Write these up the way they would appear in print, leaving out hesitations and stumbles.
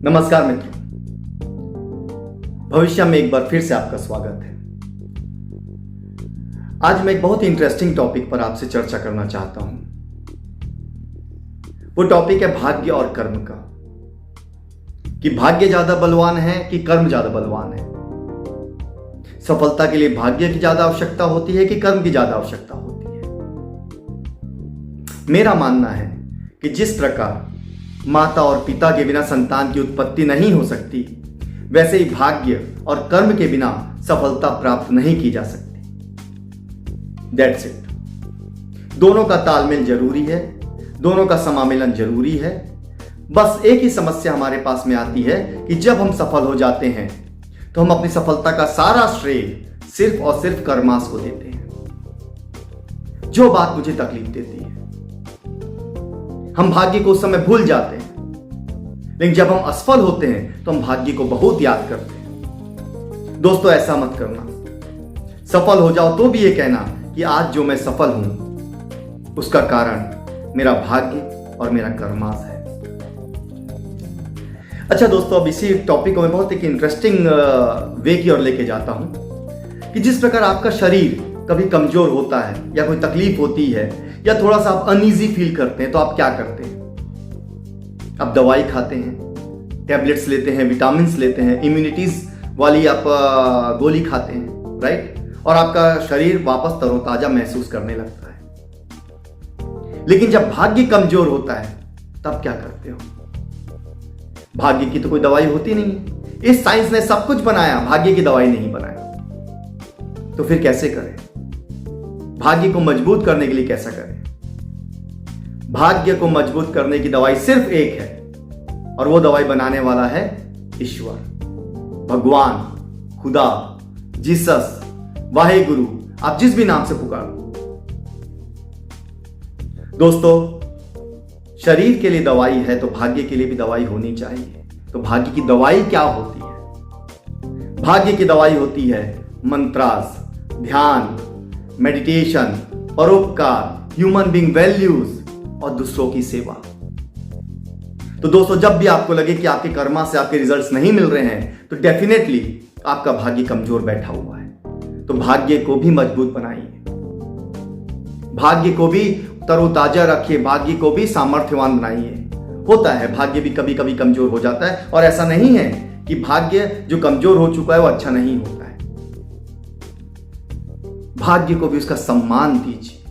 नमस्कार मित्रों, भविष्य में एक बार फिर से आपका स्वागत है। आज मैं एक बहुत ही इंटरेस्टिंग टॉपिक पर आपसे चर्चा करना चाहता हूं। वो टॉपिक है भाग्य और कर्म का, कि भाग्य ज्यादा बलवान है कि कर्म ज्यादा बलवान है। सफलता के लिए भाग्य की ज्यादा आवश्यकता होती है कि कर्म की ज्यादा आवश्यकता होती है। मेरा मानना है कि जिस प्रकार माता और पिता के बिना संतान की उत्पत्ति नहीं हो सकती, वैसे ही भाग्य और कर्म के बिना सफलता प्राप्त नहीं की जा सकती। That's it. दोनों का तालमेल जरूरी है, दोनों का समामेलन जरूरी है। बस एक ही समस्या हमारे पास में आती है कि जब हम सफल हो जाते हैं तो हम अपनी सफलता का सारा श्रेय सिर्फ और सिर्फ कर्मास को देते हैं। जो बात मुझे तकलीफ देती है, हम भाग्य को उस समय भूल जाते हैं, लेकिन जब हम असफल होते हैं तो हम भाग्य को बहुत याद करते हैं। दोस्तों, ऐसा मत करना। सफल हो जाओ तो भी ये कहना कि आज जो मैं सफल हूं उसका कारण मेरा भाग्य और मेरा कर्मास है। अच्छा दोस्तों, अब इसी टॉपिक को मैं बहुत एक इंटरेस्टिंग वे की ओर लेके जाता हूं कि जिस प्रकार आपका शरीर कभी कमजोर होता है या कोई तकलीफ होती है या थोड़ा सा आप अनईजी फील करते हैं तो आप क्या करते हैं? आप दवाई खाते हैं, टैबलेट्स लेते हैं, विटामिन्स लेते हैं, इम्यूनिटीज वाली आप गोली खाते हैं, राइट? और आपका शरीर वापस तरोताजा महसूस करने लगता है। लेकिन जब भाग्य कमजोर होता है तब क्या करते हो? भाग्य की तो कोई दवाई होती नहीं है। इस साइंस ने सब कुछ बनाया, भाग्य की दवाई नहीं बनाया। तो फिर कैसे करें? भाग्य को मजबूत करने के लिए कैसा करें? भाग्य को मजबूत करने की दवाई सिर्फ एक है, और वो दवाई बनाने वाला है ईश्वर, भगवान, खुदा, जीसस, वाहेगुरु, आप जिस भी नाम से पुकारो। दोस्तों, शरीर के लिए दवाई है तो भाग्य के लिए भी दवाई होनी चाहिए। तो भाग्य की दवाई क्या होती है? भाग्य की दवाई होती है मंत्रास, ध्यान, मेडिटेशन, परोपकार, ह्यूमन बीइंग वैल्यूज और दूसरों की सेवा। तो दोस्तों, जब भी आपको लगे कि आपके कर्मा से आपके रिजल्ट्स नहीं मिल रहे हैं तो डेफिनेटली आपका भाग्य कमजोर बैठा हुआ है। तो भाग्य को भी मजबूत बनाइए, भाग्य को भी तरोताजा रखिए, भाग्य को भी सामर्थ्यवान बनाइए। होता है, भाग्य भी कभी कभी कमजोर हो जाता है, और ऐसा नहीं है कि भाग्य जो कमजोर हो चुका है वो अच्छा नहीं होता है। भाग्य को भी उसका सम्मान दीजिए,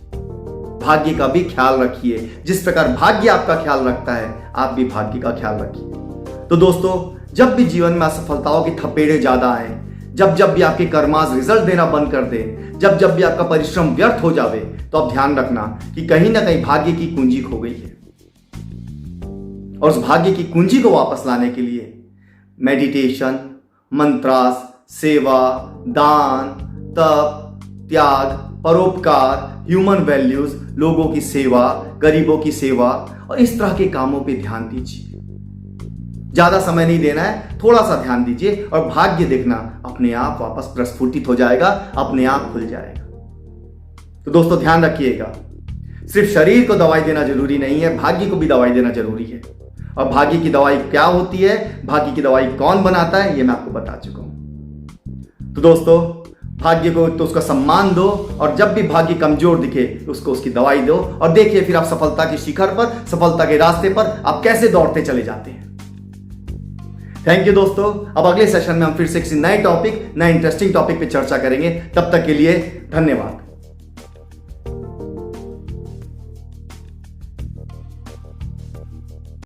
भाग्य का भी ख्याल रखिए। जिस प्रकार भाग्य आपका ख्याल रखता है, आप भी भाग्य का ख्याल रखिए। तो दोस्तों, जब भी जीवन में असफलताओं की थपेड़े ज्यादा आए, जब भी आपके कर्मास रिजल्ट देना बंद कर दे, जब भी आपका परिश्रम व्यर्थ हो जावे, तो आप ध्यान रखना कि कहीं ना कहीं भाग्य की कुंजी खो गई है। और उस भाग्य की कुंजी को वापस लाने के लिए मेडिटेशन, मंत्रास, सेवा, दान, तप, त्याग, परोपकार, ह्यूमन वैल्यूज, लोगों की सेवा, गरीबों की सेवा और इस तरह के कामों पे ध्यान दीजिए। ज्यादा समय नहीं देना है, थोड़ा सा ध्यान दीजिए और भाग्य देखना अपने आप वापस प्रस्फुटित हो जाएगा, अपने आप खुल जाएगा। तो दोस्तों, ध्यान रखिएगा, सिर्फ शरीर को दवाई देना जरूरी नहीं है, भाग्य को भी दवाई देना जरूरी है। और भाग्य की दवाई क्या होती है, भाग्य की दवाई कौन बनाता है, ये मैं आपको बता चुका हूं। तो दोस्तों, भाग्य को तो उसका सम्मान दो, और जब भी भाग्य कमजोर दिखे उसको उसकी दवाई दो, और देखिए फिर आप सफलता के शिखर पर, सफलता के रास्ते पर आप कैसे दौड़ते चले जाते हैं। थैंक यू दोस्तों। अब अगले सेशन में हम फिर से किसी नए टॉपिक, नए इंटरेस्टिंग टॉपिक पे चर्चा करेंगे। तब तक के लिए धन्यवाद।